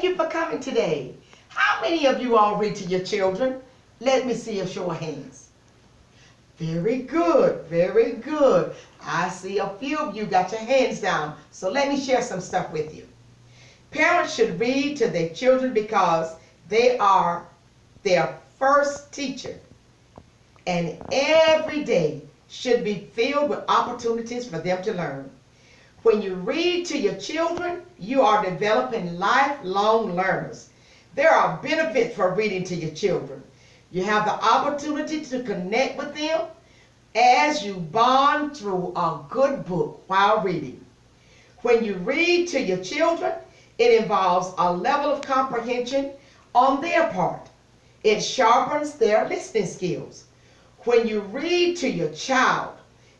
you for coming today. How many of you all read to your children? Let me see a show of hands. Very good, very good. I see a few of you got your hands down. So let me share some stuff with you. Parents should read to their children because they are their first teacher. And every day should be filled with opportunities for them to learn. When you read to your children, you are developing lifelong learners. There are benefits for reading to your children. You have the opportunity to connect with them as you bond through a good book while reading. When you read to your children, it involves a level of comprehension on their part. It sharpens their listening skills. When you read to your child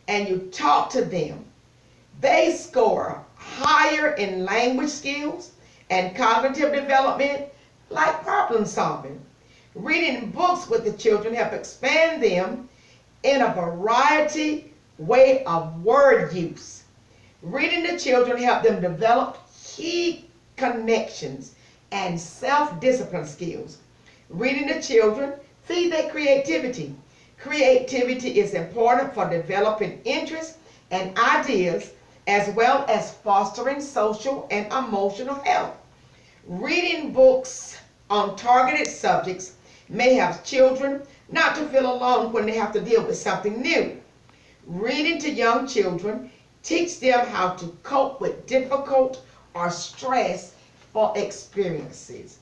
and you talk to them, they score higher in language skills and cognitive development, like problem solving. Reading books with the children help expand them in a variety way of word use. Reading to children help them develop key connections and self-discipline skills. Reading to children feed their creativity. Creativity is important for developing interests and ideas, as well as fostering social and emotional health. Reading books on targeted subjects may help children not to feel alone when they have to deal with something new. Reading to young children teach them how to cope with difficult or stressful experiences.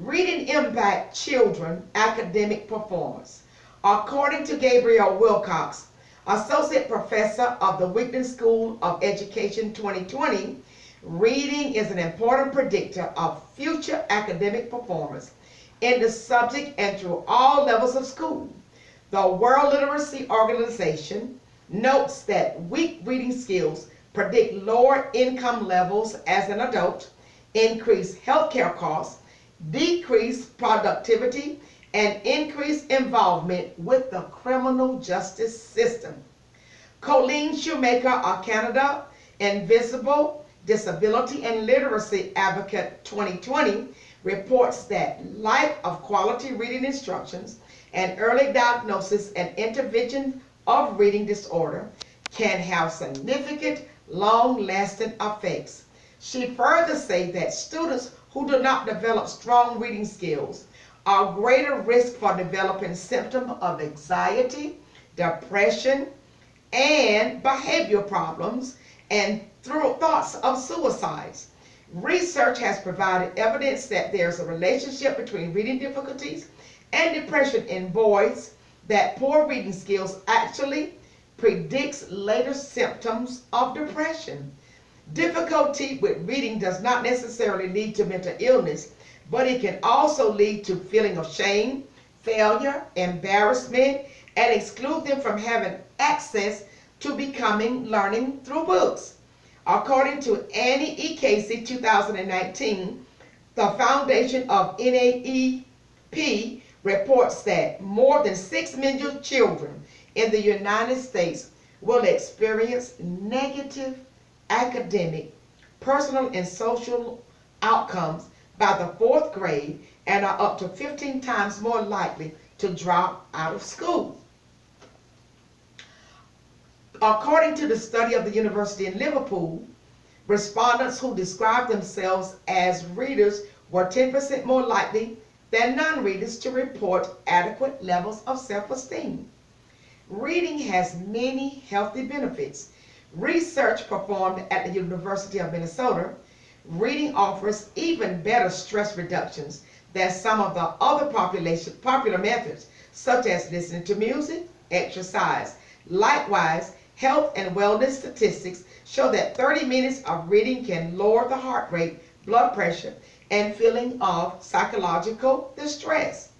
Reading impacts children's academic performance. According to Gabriel Wilcox, Associate Professor of the Wheaton School of Education 2020, reading is an important predictor of future academic performance in the subject and through all levels of school. The World Literacy Organization notes that weak reading skills predict lower income levels as an adult, increased healthcare costs, decreased productivity, and increased involvement with the criminal justice system. Colleen Shoemaker of Canada, Invisible Disability and Literacy Advocate 2020, reports that lack of quality reading instructions and early diagnosis and intervention of reading disorder can have significant long-lasting effects. She further says that students who do not develop strong reading skills are greater risk for developing symptoms of anxiety, depression, and behavior problems, and through thoughts of suicides. Research has provided evidence that there's a relationship between reading difficulties and depression in boys, that poor reading skills actually predicts later symptoms of depression. Difficulty with reading does not necessarily lead to mental illness, but it can also lead to feeling of shame, failure, embarrassment, and exclude them from having access to becoming learning through books. According to Annie E. Casey, 2019, the Foundation of NAEP reports that more than 6 million children in the United States will experience negative academic, personal, and social outcomes by the 4th grade and are up to 15 times more likely to drop out of school. According to the study of the University in Liverpool, respondents who described themselves as readers were 10% more likely than non-readers to report adequate levels of self-esteem. Reading has many healthy benefits. Research performed at the University of Minnesota, reading offers even better stress reductions than some of the other popular methods, such as listening to music, exercise. Likewise, health and wellness statistics show that 30 minutes of reading can lower the heart rate, blood pressure, and feeling of psychological distress.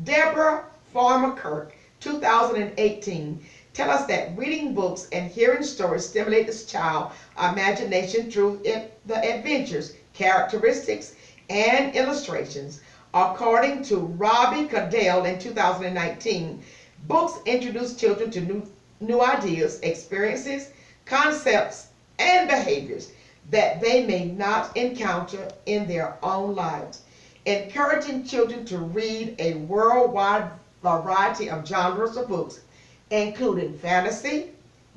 Deborah Farmer-Kirk, 2018, tell us that reading books and hearing stories stimulate the child's imagination through the adventures, characteristics, and illustrations. According to Robbie Cadell in 2019, books introduce children to new ideas, experiences, concepts, and behaviors. that they may not encounter in their own lives. Encouraging children to read a worldwide variety of genres of books, including fantasy,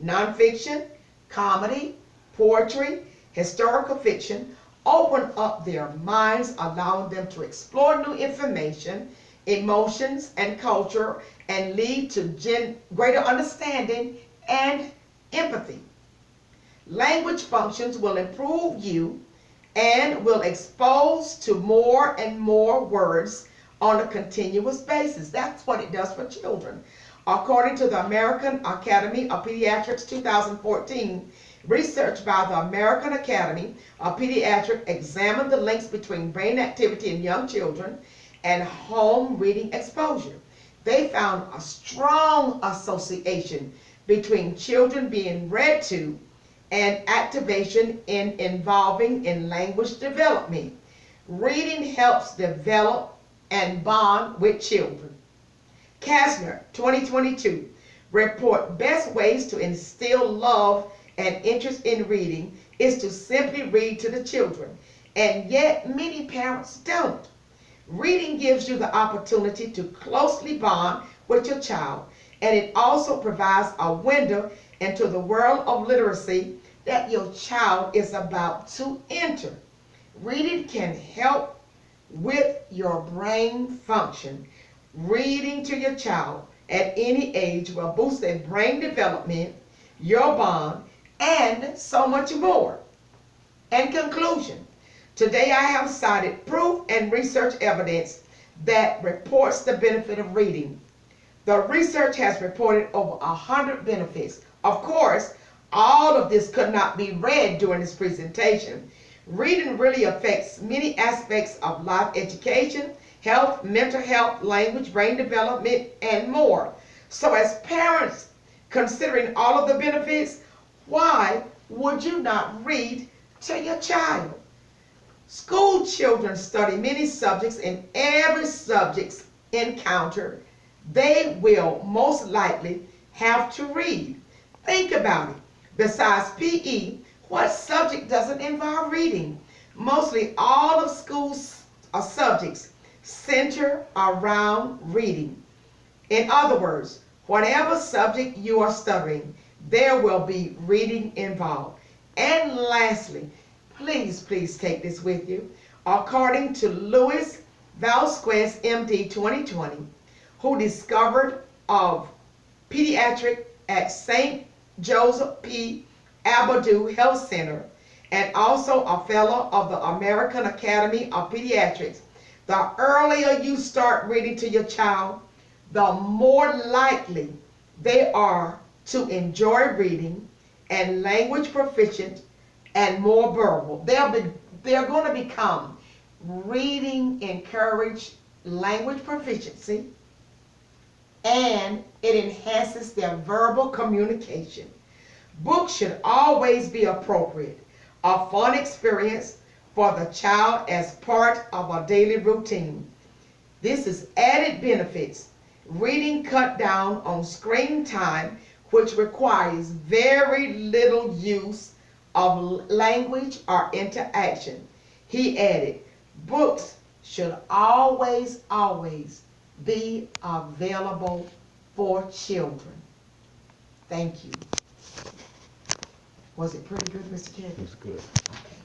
nonfiction, comedy, poetry, historical fiction, open up their minds, allowing them to explore new information, emotions, and culture, and lead to greater understanding and empathy. Language functions will improve you and will expose to more and more words on a continuous basis. That's what it does for children. According to the American Academy of Pediatrics 2014, research by the American Academy of Pediatrics examined the links between brain activity in young children and home reading exposure. They found a strong association between children being read to and activation involving in language development. Reading helps develop and bond with children. Kasner, 2022, report best ways to instill love and interest in reading is to simply read to the children, and yet many parents don't. Reading gives you the opportunity to closely bond with your child, and it also provides a window into the world of literacy that your child is about to enter. Reading can help with your brain function. Reading to your child at any age will boost their brain development, your bond, and so much more. In conclusion, today I have cited proof and research evidence that reports the benefit of reading. The research has reported over 100 benefits. Of course, all of this could not be read during this presentation. Reading really affects many aspects of life: education, health, mental health, language, brain development, and more. So as parents, considering all of the benefits, why would you not read to your child? School children study many subjects, and every subject encountered, they will most likely have to read. Think about it. Besides PE, what subject doesn't involve reading? Mostly all of school's subjects center around reading. In other words, whatever subject you are studying, there will be reading involved. And lastly, please take this with you. According to Louis Vasquez, MD 2020, who discovered of pediatric at St. Joseph P. Abadou Health Center, and also a fellow of the American Academy of Pediatrics, the earlier you start reading to your child, the more likely they are to enjoy reading and language proficient and more verbal. They're going to become reading encouraged language proficiency, and it enhances their verbal communication. Books should always be appropriate, a fun experience for the child as part of a daily routine. This is added benefits. Reading cut down on screen time, which requires very little use of language or interaction. He added, books should always be available for children. Thank you. Was it pretty good, Mr. Kevin? It was good. Okay.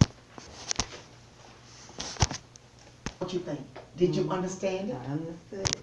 What you think? Did you understand it? I understood it.